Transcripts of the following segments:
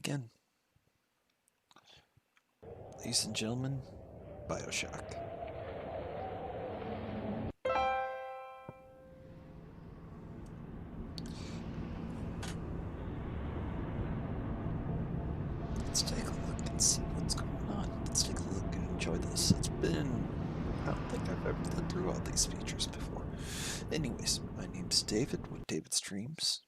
again. Ladies and gentlemen, Bioshock. Let's take a look and see what's going on. Let's take a look and enjoy this. I don't think I've ever been through all these features before. Anyways, my name's David with David Streams.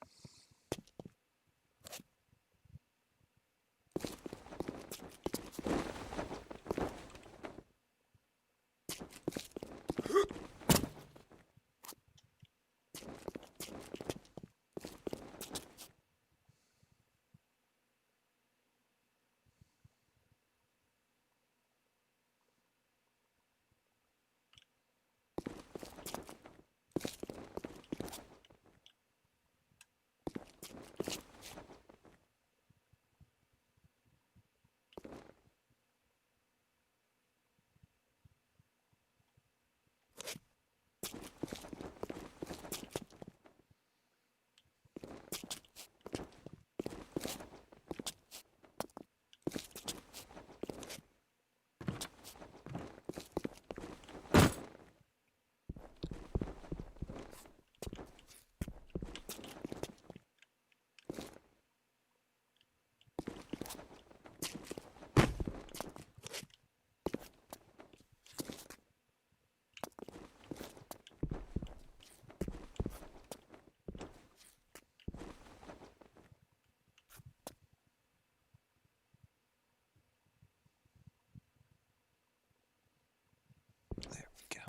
There we go.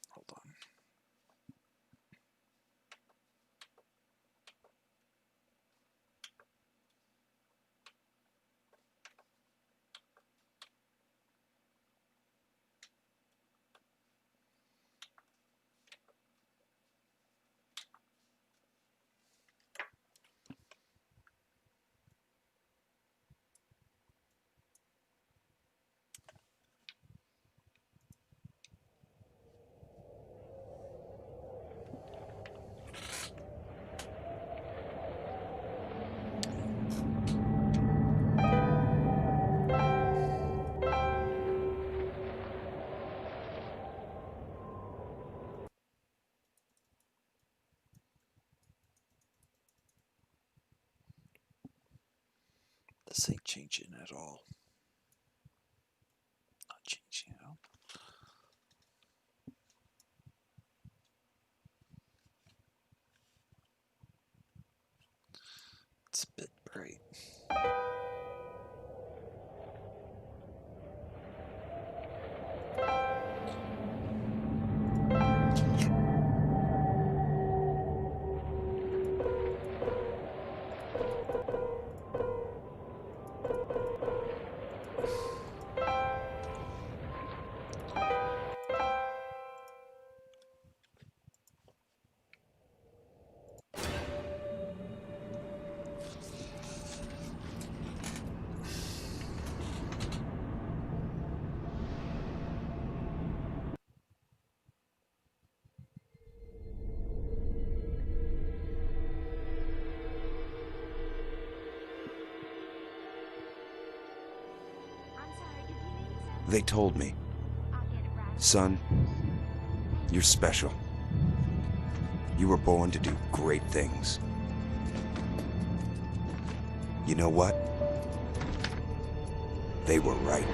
Hold on. This ain't changing at all. Not changing at all. It's a bit bright. They told me, son, you're special. You were born to do great things. You know what? They were right.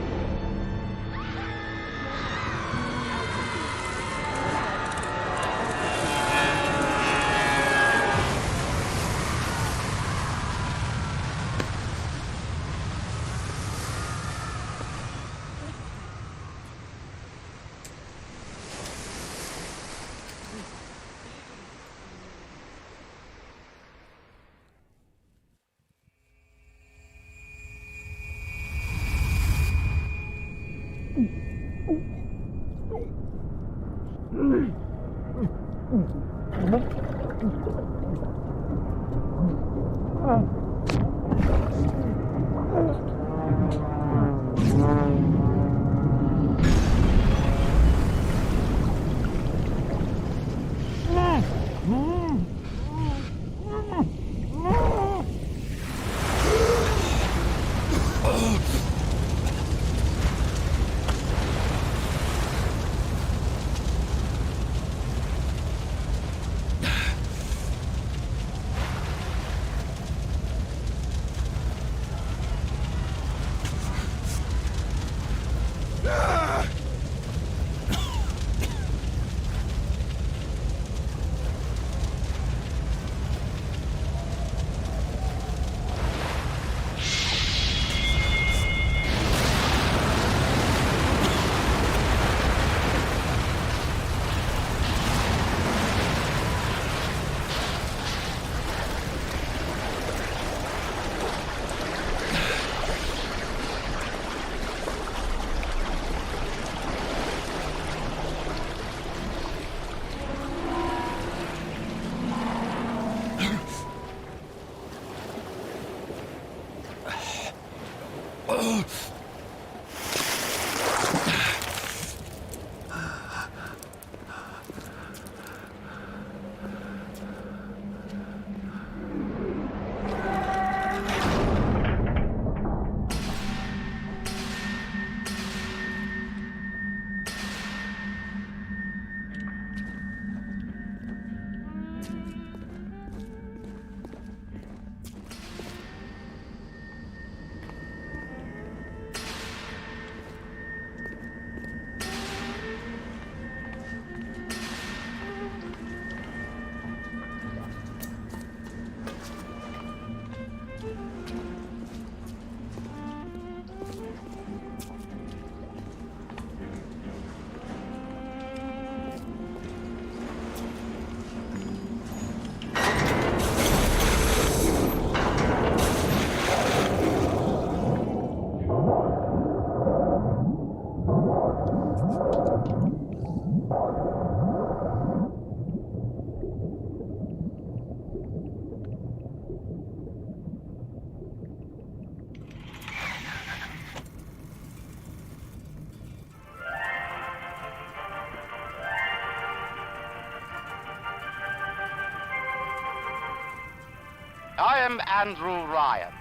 I am Andrew Ryan,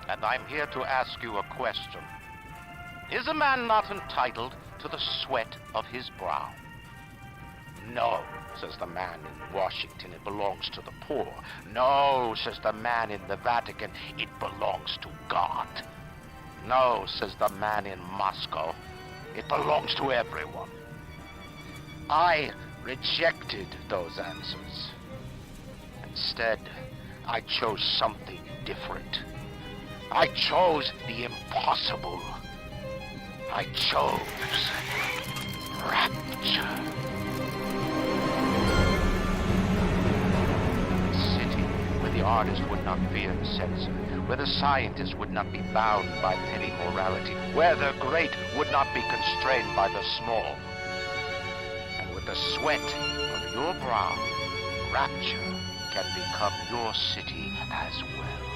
and I'm here to ask you a question. Is a man not entitled to the sweat of his brow? No, says the man in Washington, it belongs to the poor. No, says the man in the Vatican, it belongs to God. No, says the man in Moscow, it belongs to everyone. I rejected those answers. Instead, I chose something different. I chose the impossible. I chose rapture. A city where the artist would not fear the censor, where the scientist would not be bound by petty morality, where the great would not be constrained by the small. And with the sweat of your brow, rapture can become your city as well.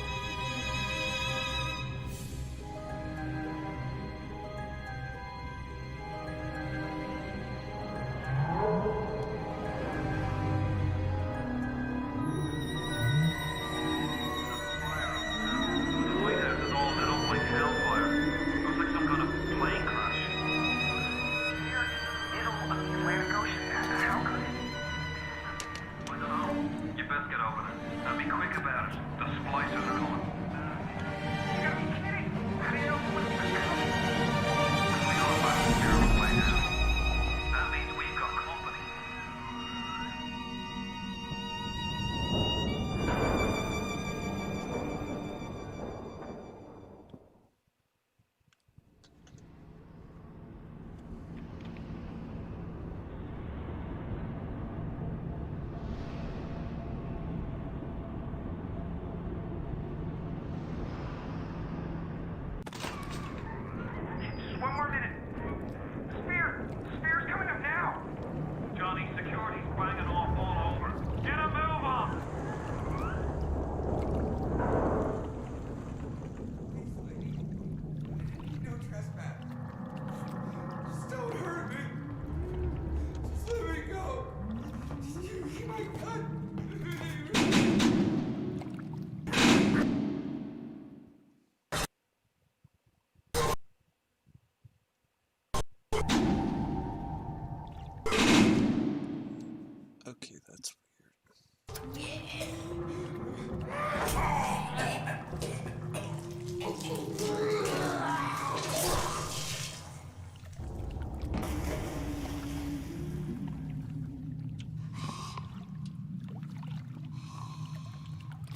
Okay, that's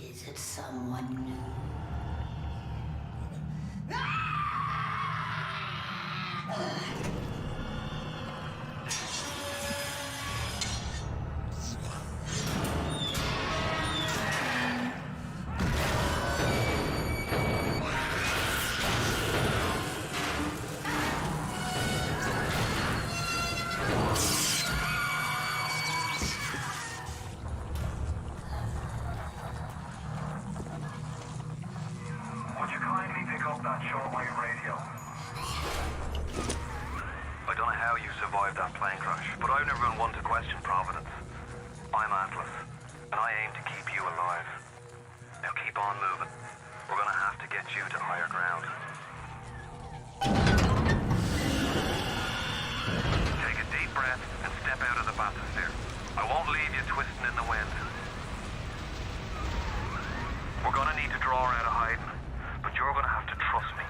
Is it someone new? up that shortwave radio. I don't know how you survived that plane crash, but I've never been one to question Providence. I'm Atlas, and I aim to keep you alive. Now keep on moving. We're gonna have to get you to higher ground. Take a deep breath and step out of the bathysphere. I won't leave you twisting in the wind. We're gonna need to draw her out of hiding, but you're gonna have to trust me.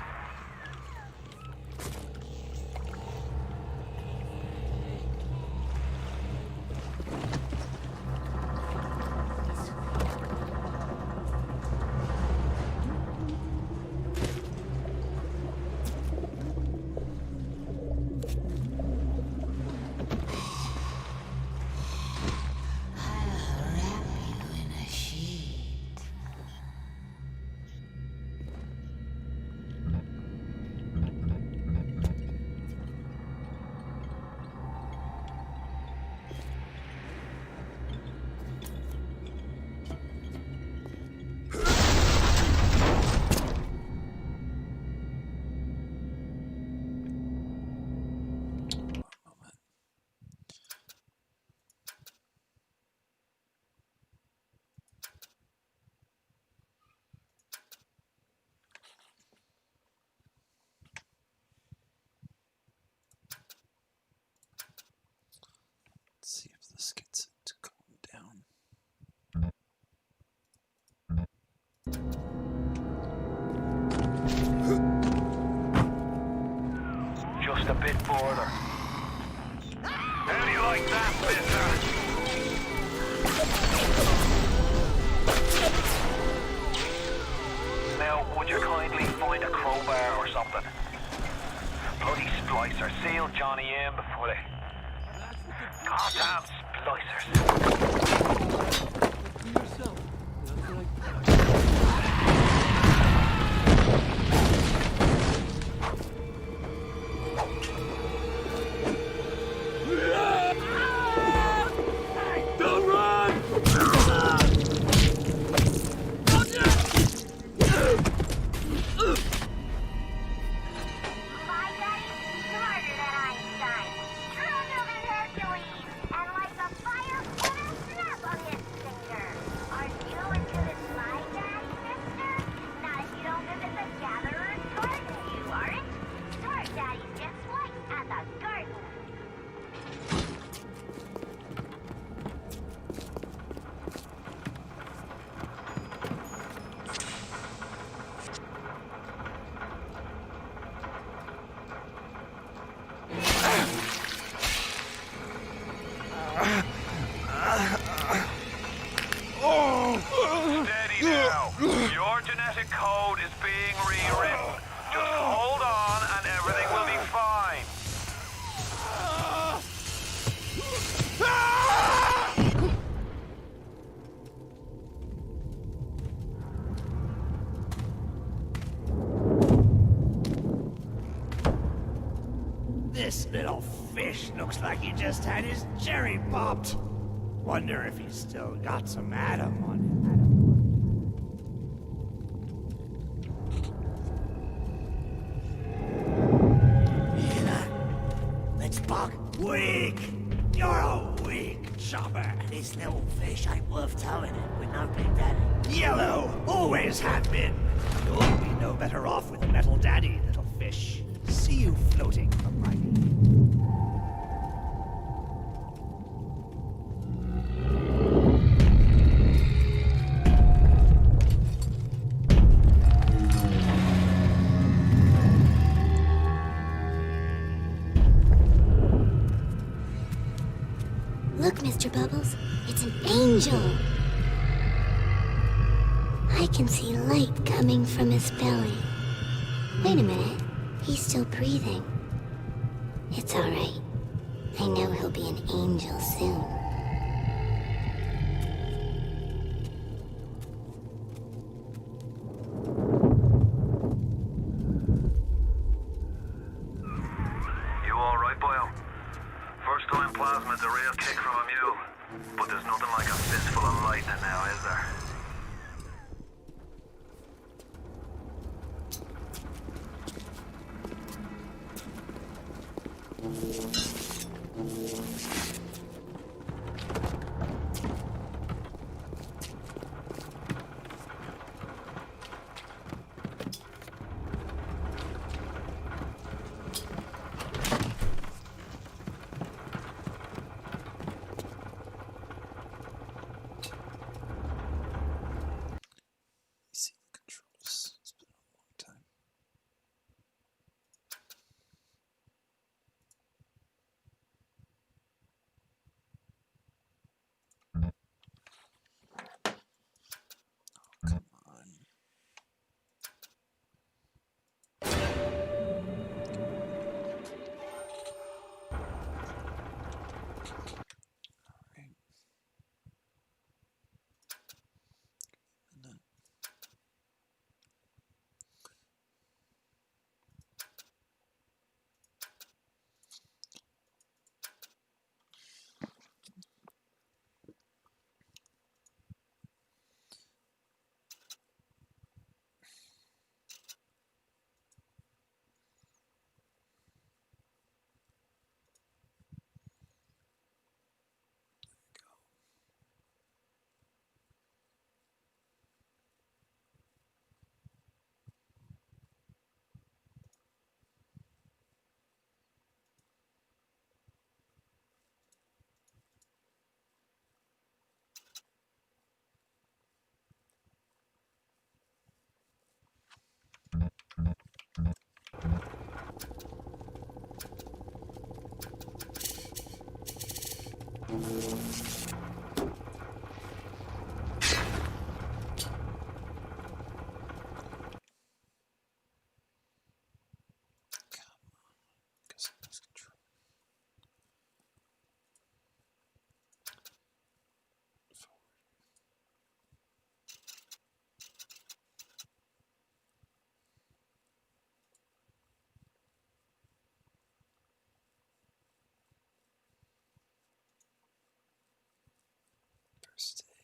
Let's see if this gets it to calm down. Just a bit further. How do you like that, mister? Now, would you kindly find a crowbar or something? Bloody splicer, seal Johnny in before they... Goddamn splicers. Steady now. Your genetic code is being rewritten. Just hold on and everything will be fine. This little fish looks like he just had his cherry popped. Wonder if he's still got some Adam on him. Let's bug. Weak! You're a weak chopper. This little fish ain't worth towing it with no big daddy. Yellow! Always have been. You'll be no better off with a metal daddy, little fish. See you floating from my knee. Look, Mr. Bubbles, it's an angel. I can see light coming from his belly. Wait a minute, he's still breathing. It's all right. I know he'll be an angel soon. You all right, Boyle? First time plasma's a real kick from a mule. But there's nothing like a fistful of lightning now, is there? First aid.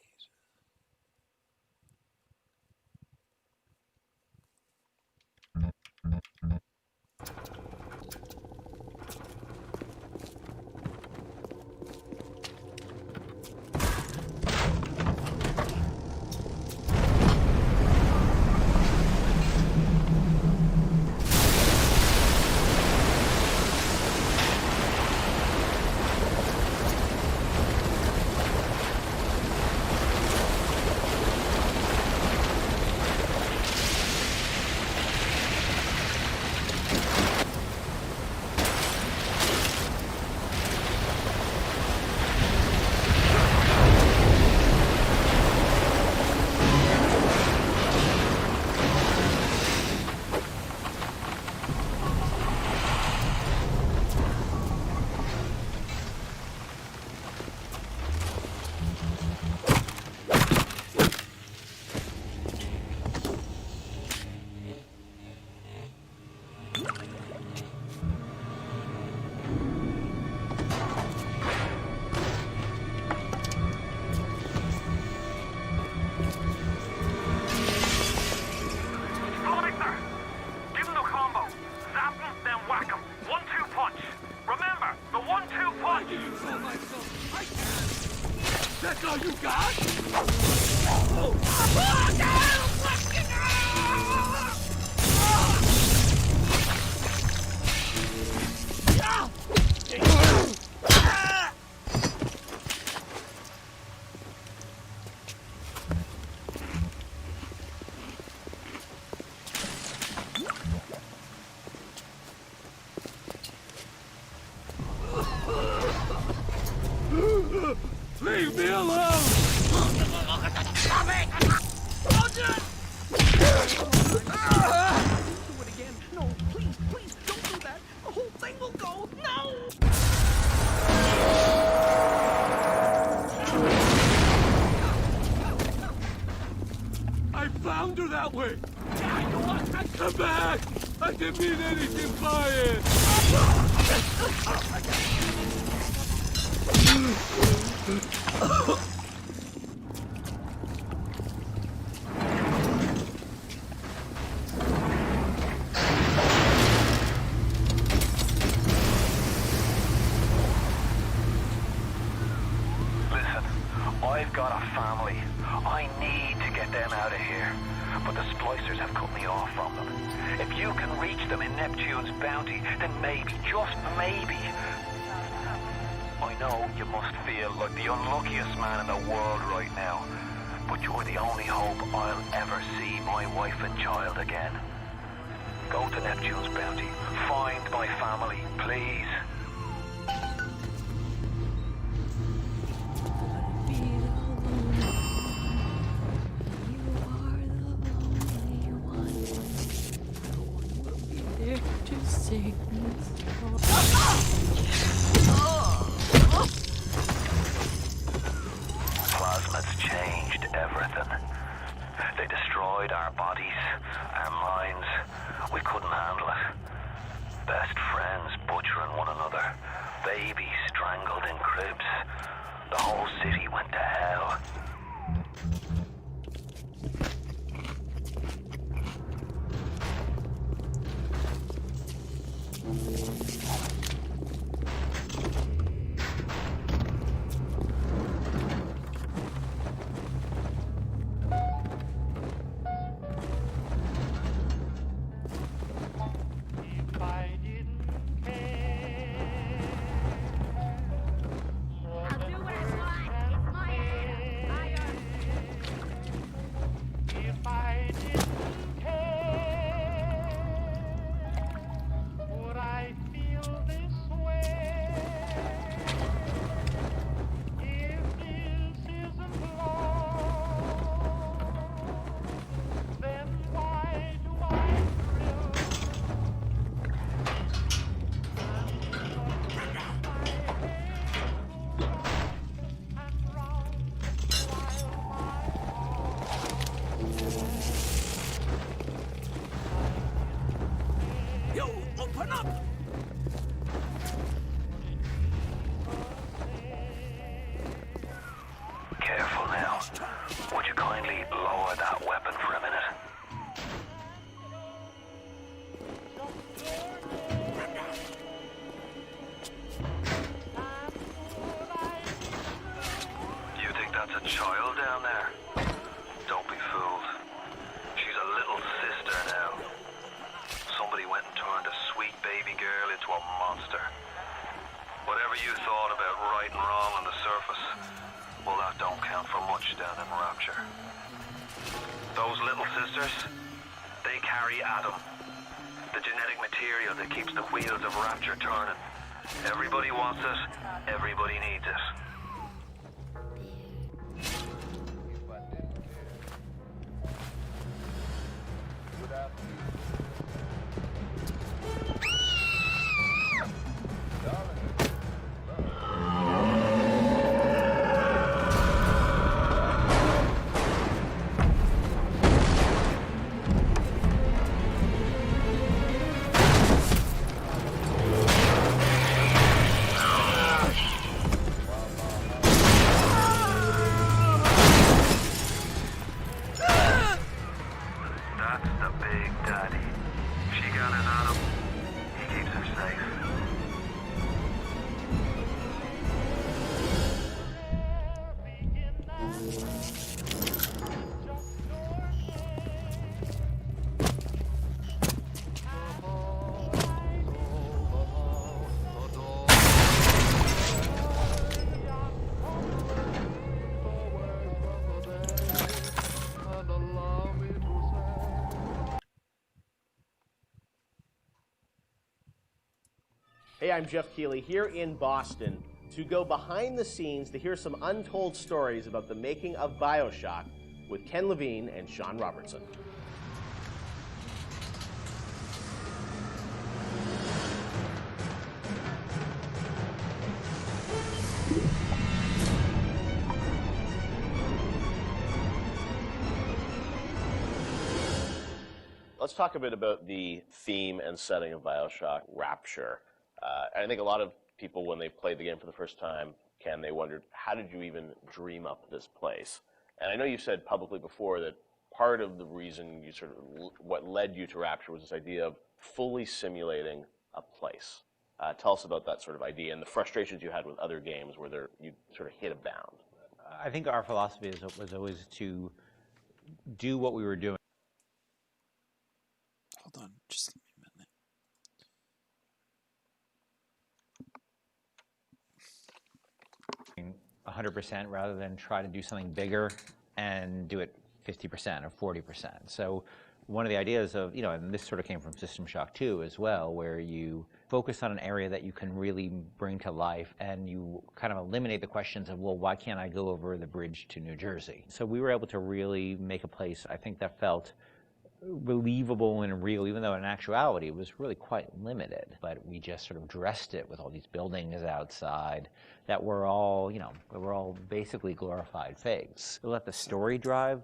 Slicer! Give him the combo. Zap him, then whack him. 1-2 punch. Remember, the 1-2 punch! That's all you got? Leave me alone! Do it again. No, please, please, don't do that. The whole thing will go. No! I found her that way! Come back! I didn't mean anything by it! Listen, I've got a family. I need to get them out of here. But the splicers have cut me off from them. If you can reach them in Neptune's bounty, then maybe, just maybe. I know you must feel like the unluckiest man in the world right now. But you're the only hope I'll ever see my wife and child again. Go to Neptune's bounty. Find my family, please. Plasma's changed everything. They destroyed our bodies, our minds. We couldn't handle it. Best friends butchering one another. Babies strangled in cribs. The whole city went to hell. Would I feel little sisters, they carry Adam, the genetic material that keeps the wheels of Rapture turning. Everybody wants it, everybody needs it. That's the Big Daddy. She got his Adam. He keeps her safe. Hey, I'm Jeff Keighley here in Boston to go behind the scenes to hear some untold stories about the making of Bioshock with Ken Levine and Sean Robertson. Let's talk a bit about the theme and setting of Bioshock Rapture. I think a lot of people, when they played the game for the first time, Ken, they wondered, how did you even dream up this place? And I know you've said publicly before that part of the reason you sort of, what led you to Rapture was this idea of fully simulating a place. Tell us about that sort of idea and the frustrations you had with other games where you sort of hit a bound. I think our philosophy was always to do what we were doing. Hold on, just give me a minute. 100% rather than try to do something bigger and do it 50% or 40%. So one of the ideas of, and this sort of came from System Shock 2 as well, where you focus on an area that you can really bring to life and you kind of eliminate the questions of, well, why can't I go over the bridge to New Jersey? So we were able to really make a place, I think, that felt believable and real, even though in actuality it was really quite limited. But we just sort of dressed it with all these buildings outside that were all, basically glorified fakes. We let the story drive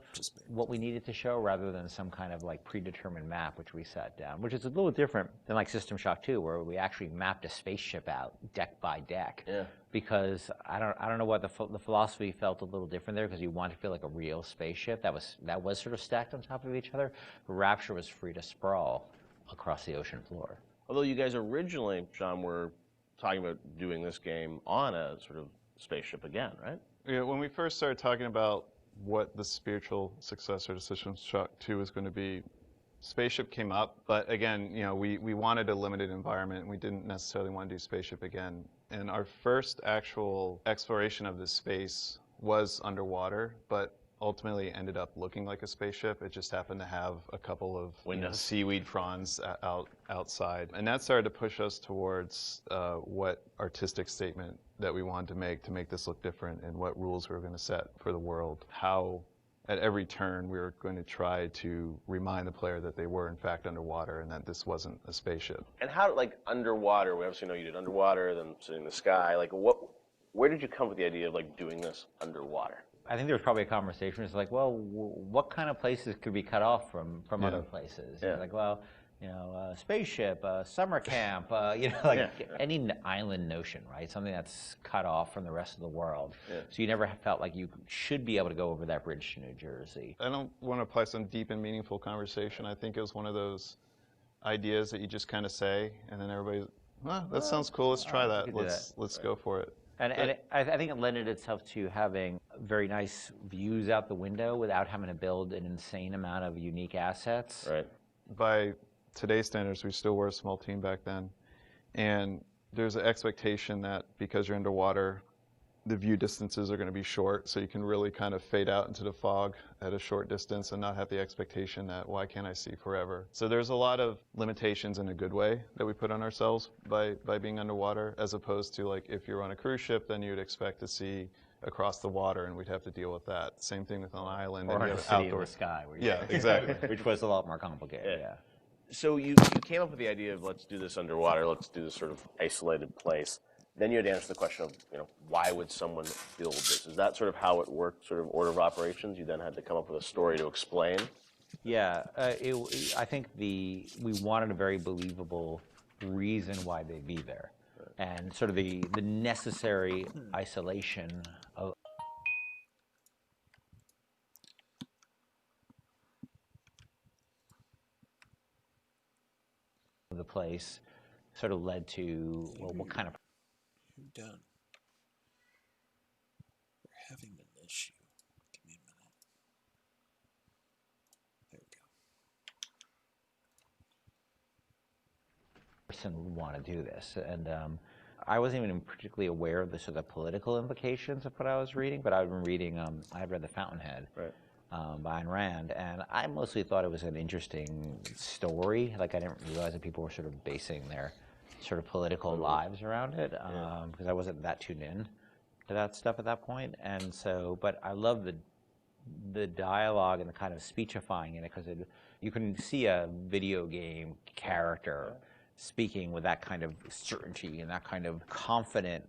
what we needed to show rather than some kind of like predetermined map which we set down, which is a little different than like System Shock 2, where we actually mapped a spaceship out deck by deck. Yeah. Because I don't know what the philosophy felt a little different there, because you want to feel like a real spaceship that was sort of stacked on top of each other. Rapture was free to sprawl across the ocean floor. Although you guys originally, John, were talking about doing this game on a sort of spaceship again, right? Yeah, when we first started talking about what the spiritual successor to System Shock 2 was going to be, Spaceship came up, but again, we wanted a limited environment, and we didn't necessarily want to do Spaceship again. And our first actual exploration of this space was underwater, but ultimately ended up looking like a spaceship. It just happened to have a couple of seaweed fronds outside. And that started to push us towards what artistic statement that we wanted to make this look different, and what rules we were going to set for the world. How at every turn we were going to try to remind the player that they were in fact underwater and that this wasn't a spaceship. And how, like, underwater, we obviously know you did underwater, then sitting in the sky, like where did you come with the idea of like doing this underwater? I think there was probably a conversation. It's like, well, what kind of places could be cut off from other places? Yeah. Like, well, spaceship, summer camp, any island notion, right? Something that's cut off from the rest of the world. Yeah. So you never felt like you should be able to go over that bridge to New Jersey. I don't want to apply some deep and meaningful conversation. I think it was one of those ideas that you just kind of say, and then everybody's, that sounds cool. Let's try that. Let's go for it. And I think it lended itself to having very nice views out the window without having to build an insane amount of unique assets. Right. By today's standards, we still were a small team back then, and there's an expectation that because you're underwater, the view distances are going to be short, so you can really kind of fade out into the fog at a short distance and not have the expectation that, why can't I see forever? So there's a lot of limitations in a good way that we put on ourselves by being underwater, as opposed to like if you're on a cruise ship, then you'd expect to see across the water and we'd have to deal with that. Same thing with an island. Or and you a have city outdoor in the sky. Where Yeah, exactly. Which was a lot more complicated, yeah. So you came up with the idea of let's do this underwater, let's do this sort of isolated place. Then you had to answer the question of, why would someone build this? Is that sort of how it worked, sort of order of operations? You then had to come up with a story to explain? Yeah, I think we wanted a very believable reason why they'd be there. And sort of the necessary isolation of the place sort of led to, well, what kind of... You're done. We're having an issue. Give me a minute. There we go. person would want to do this. And I wasn't even particularly aware of the sort of political implications of what I was reading, but I've been reading, I had read The Fountainhead by Ayn Rand, and I mostly thought it was an interesting story. Like, I didn't realize that people were sort of basing their sort of political lives around it, because I wasn't that tuned in to that stuff at that point. And so, but I love the dialogue and the kind of speechifying in it, because you can see a video game character speaking with that kind of certainty and that kind of confident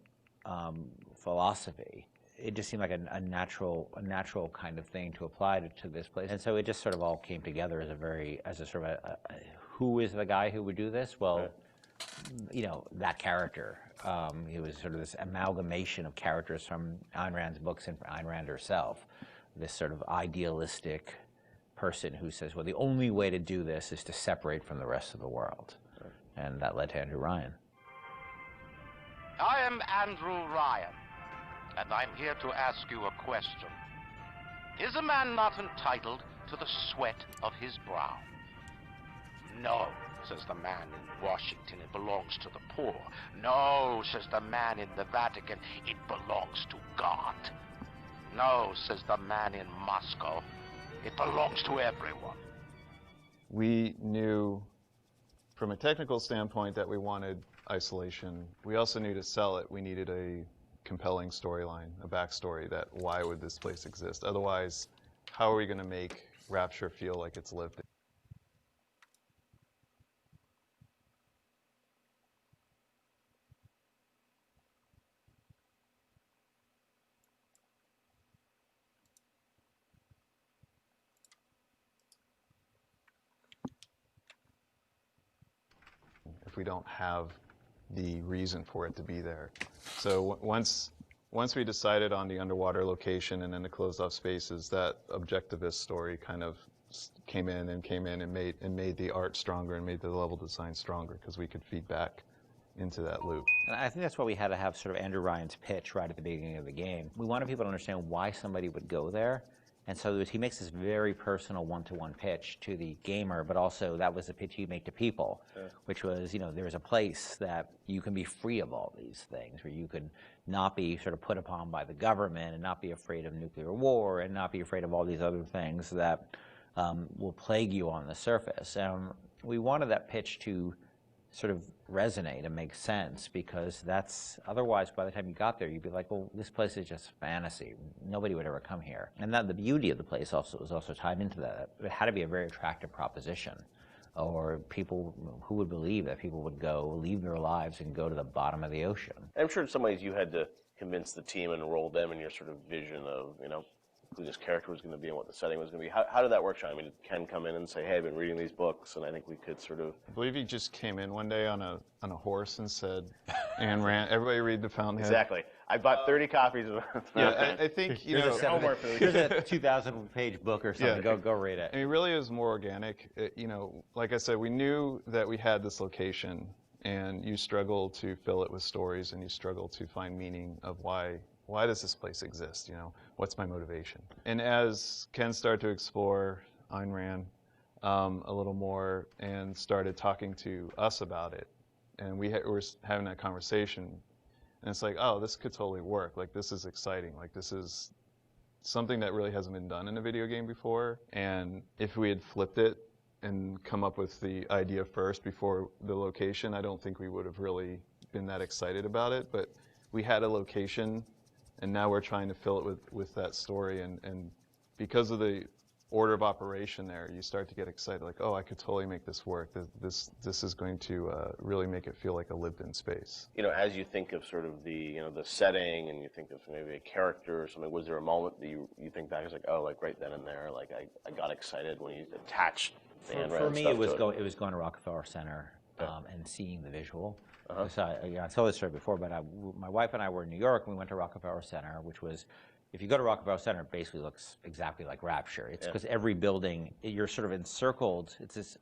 philosophy. It just seemed like a natural kind of thing to apply to this place. And so it just sort of all came together as a sort of who is the guy who would do this? Well, that character. He was sort of this amalgamation of characters from Ayn Rand's books and Ayn Rand herself. This sort of idealistic person who says, well, the only way to do this is to separate from the rest of the world. And that led to Andrew Ryan. I am Andrew Ryan, and I'm here to ask you a question. Is a man not entitled to the sweat of his brow? No, says the man in Washington, it belongs to the poor. No, says the man in the Vatican, it belongs to God. No, says the man in Moscow, it belongs to everyone. We knew from a technical standpoint that we wanted isolation. We also knew to sell it, we needed a compelling storyline, a backstory that why would this place exist? Otherwise, how are we going to make Rapture feel like it's lived? If we don't have the reason for it to be there. So once we decided on the underwater location and then the closed off spaces, that objectivist story kind of came in and made the art stronger and made the level design stronger, because we could feed back into that loop. And I think that's why we had to have sort of Andrew Ryan's pitch right at the beginning of the game. We wanted people to understand why somebody would go there. And so he makes this very personal one-to-one pitch to the gamer, but also that was the pitch he'd make to people, which was, there's a place that you can be free of all these things, where you could not be sort of put upon by the government and not be afraid of nuclear war and not be afraid of all these other things that will plague you on the surface. We wanted that pitch to sort of resonate and make sense, because that's, otherwise by the time you got there you'd be like, well, this place is just fantasy, nobody would ever come here. And that the beauty of the place also was also tied into that. It had to be a very attractive proposition, or people who would believe that people would go leave their lives and go to the bottom of the ocean. I'm sure in some ways you had to convince the team and enroll them in your sort of vision of who this character was going to be and what the setting was going to be. How did that work, Sean? I mean, did Ken come in and say, hey, I've been reading these books, and I think we could sort of... I believe he just came in one day on a horse and said, Ayn Rand, everybody read The Fountainhead. Exactly. I bought 30 copies of Yeah, I think, here's a 2,000-page book or something. Yeah. Go read it. I mean, really, it was more organic. Like I said, we knew that we had this location, and you struggle to fill it with stories, and you struggle to find meaning of why does this place exist? What's my motivation? And as Ken started to explore Ayn Rand a little more and started talking to us about it, and we were having that conversation, And it's like, oh, this could totally work. Like, this is exciting. Like, this is something that really hasn't been done in a video game before. And if we had flipped it and come up with the idea first before the location, I don't think we would have really been that excited about it. But we had a location, and now we're trying to fill it with that story. And because of the order of operation there, you start to get excited, like, oh, I could totally make this work. This is going to really make it feel like a lived-in space. You know, as you think of sort of the, you know, the setting, and you think of maybe a character or something, was there a moment that you think back, it's like, oh, like right then and there, like I got excited when you attached the handwriting For me, stuff it was to it was going to Rockefeller Center and seeing the visual. Uh-huh. So I told this story before, but my wife and I were in New York, and we went to Rockefeller Center, which was, if you go to Rockefeller Center, it basically looks exactly like Rapture. It's because every building, you're sort of encircled. It's this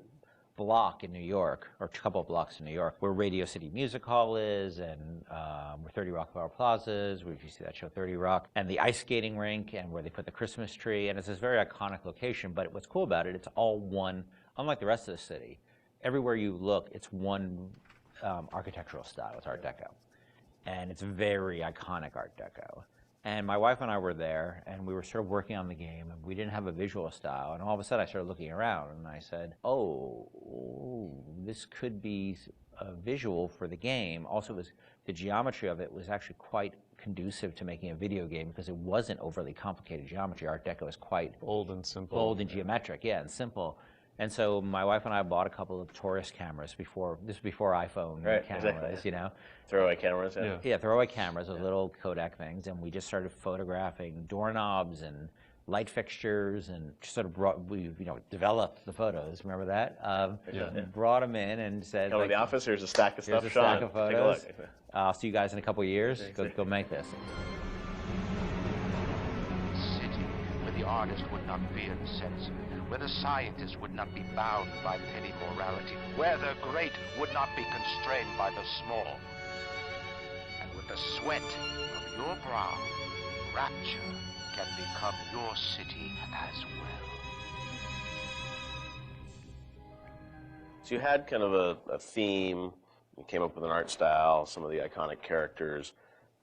block in New York, or a couple of blocks in New York, where Radio City Music Hall is, and where 30 Rockefeller Plaza is, where you see that show 30 Rock, and the ice skating rink, and where they put the Christmas tree. And it's this very iconic location, but what's cool about it, it's all one, unlike the rest of the city. Everywhere you look, it's one architectural style. It's Art Deco. And it's very iconic Art Deco. And my wife and I were there, and we were sort of working on the game, and we didn't have a visual style. And all of a sudden, I started looking around, and I said, oh, this could be a visual for the game. Also, the geometry of it was actually quite conducive to making a video game, because it wasn't overly complicated geometry. Art Deco is quite bold and simple. Bold and geometric, yeah, and simple. And so my wife and I bought a couple of tourist cameras this was before iPhone cameras, exactly. you know. Throwaway cameras, Yeah, throwaway cameras, those little Kodak things, and we just started photographing doorknobs and light fixtures, and just sort of developed the photos. Remember that? Brought them in and said, come to the office, here's a stack of stuff, here's a Sean, stack of photos. take a look. I'll see you guys in a couple of years. Go make this. City where the artist would not fear the censor, where the scientist would not be bound by petty morality, where the great would not be constrained by the small. And with the sweat of your brow, Rapture can become your city as well. So you had kind of a theme, you came up with an art style, some of the iconic characters,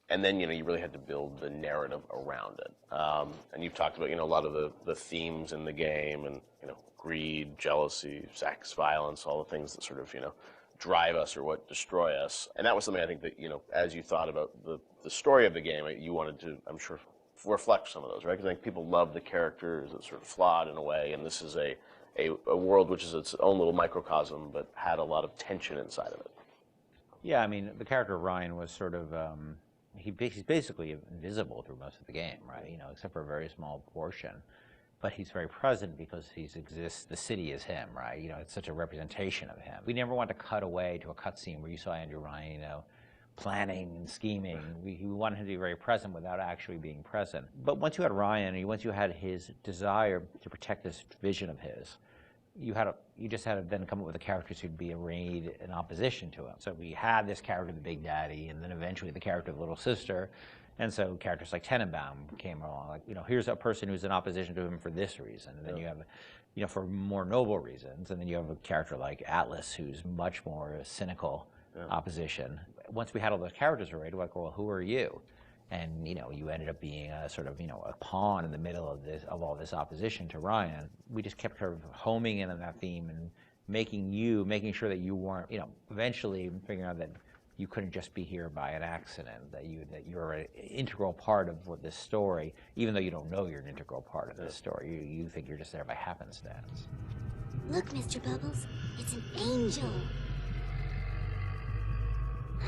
and then, you know, you really had to build the narrative around it. And you've talked about, you know, a lot of the themes in the game, and, you know, greed, jealousy, sex, violence, all the things that sort of, you know, drive us or what destroy us. And that was something I think that, you know, as you thought about the story of the game, you wanted to, I'm sure, reflect some of those, right? Because I think people love the characters, it's sort of flawed in a way, and this is a world which is its own little microcosm, but had a lot of tension inside of it. Yeah, I mean, the character of Ryan was sort of, he's basically invisible through most of the game, right? You know, except for a very small portion. But he's very present because he exists, the city is him, right? You know, it's such a representation of him. We never want to cut away to a cutscene where you saw Andrew Ryan, you know, planning and scheming. We wanted him to be very present without actually being present. But once you had Ryan, and once you had his desire to protect this vision of his, you just had to then come up with the characters who'd be arrayed in opposition to him. So we had this character, the Big Daddy, and then eventually the character of Little Sister. And so characters like Tenenbaum came along, like, you know, here's a person who's in opposition to him for this reason. And then you have, you know, for more noble reasons. And then you have a character like Atlas, who's much more cynical opposition. Once we had all those characters arrayed, we're like, well, who are you? And, you know, you ended up being a sort of, you know, a pawn in the middle of all this opposition to Ryan. We just kept sort of homing in on that theme and making sure that you weren't, you know, eventually figuring out that you couldn't just be here by an accident, that you're an integral part of this story, even though you don't know you're an integral part of this story. You think you're just there by happenstance. Look, Mr. Bubbles, it's an angel.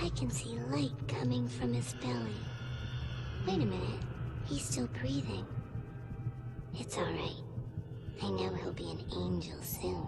I can see light coming from his belly. Wait a minute, he's still breathing. It's all right. I know he'll be an angel soon.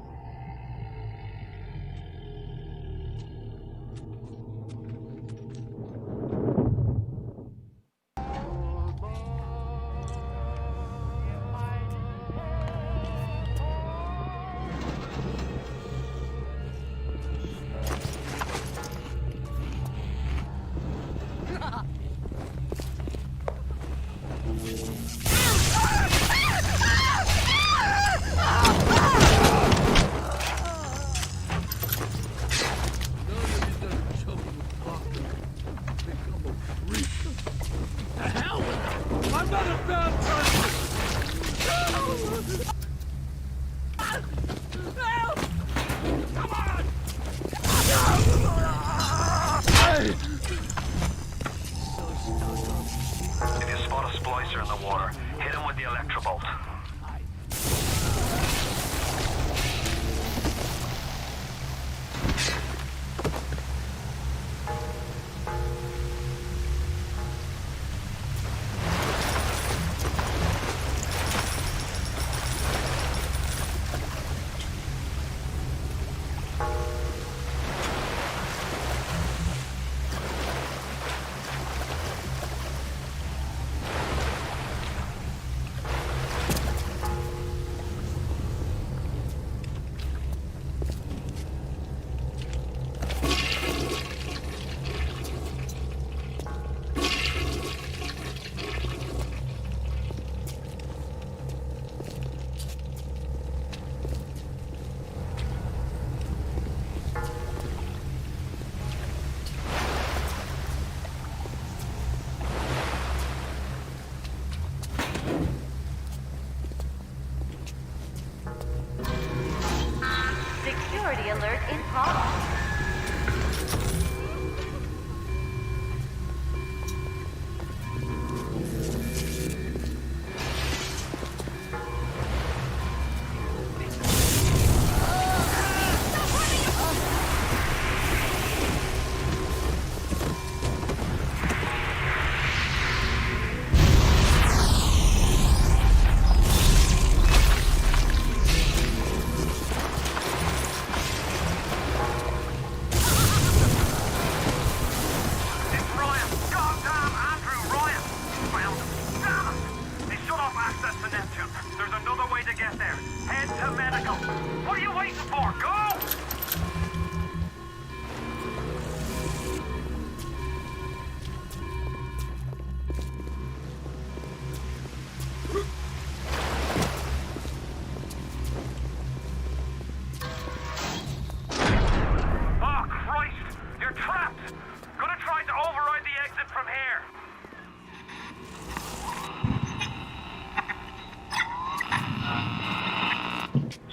Security alert in progress.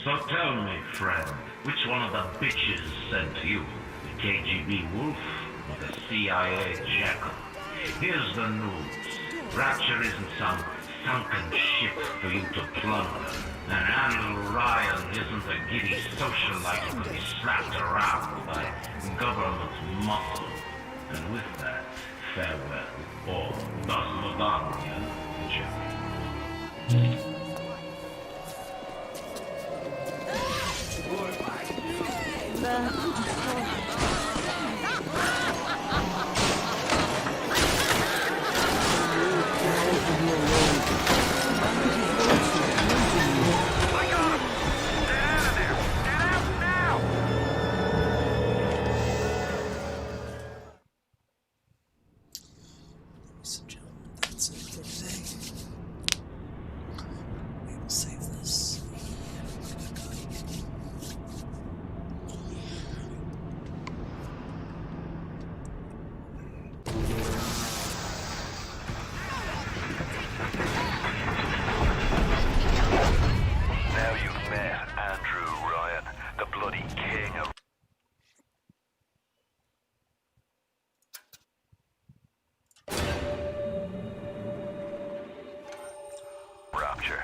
So tell me, friend, which one of the bitches sent you? The KGB wolf or the CIA jackal? Here's the news. Rapture isn't some sunken ship for you to plunder. And Andrew Ryan isn't a giddy socialite who can be slapped around by government muscle. And with that, farewell, or das Vodania, Jerry. Ladies and gentlemen, that's it for today. We will save this. Now you've met Andrew Ryan, the bloody king of Rapture.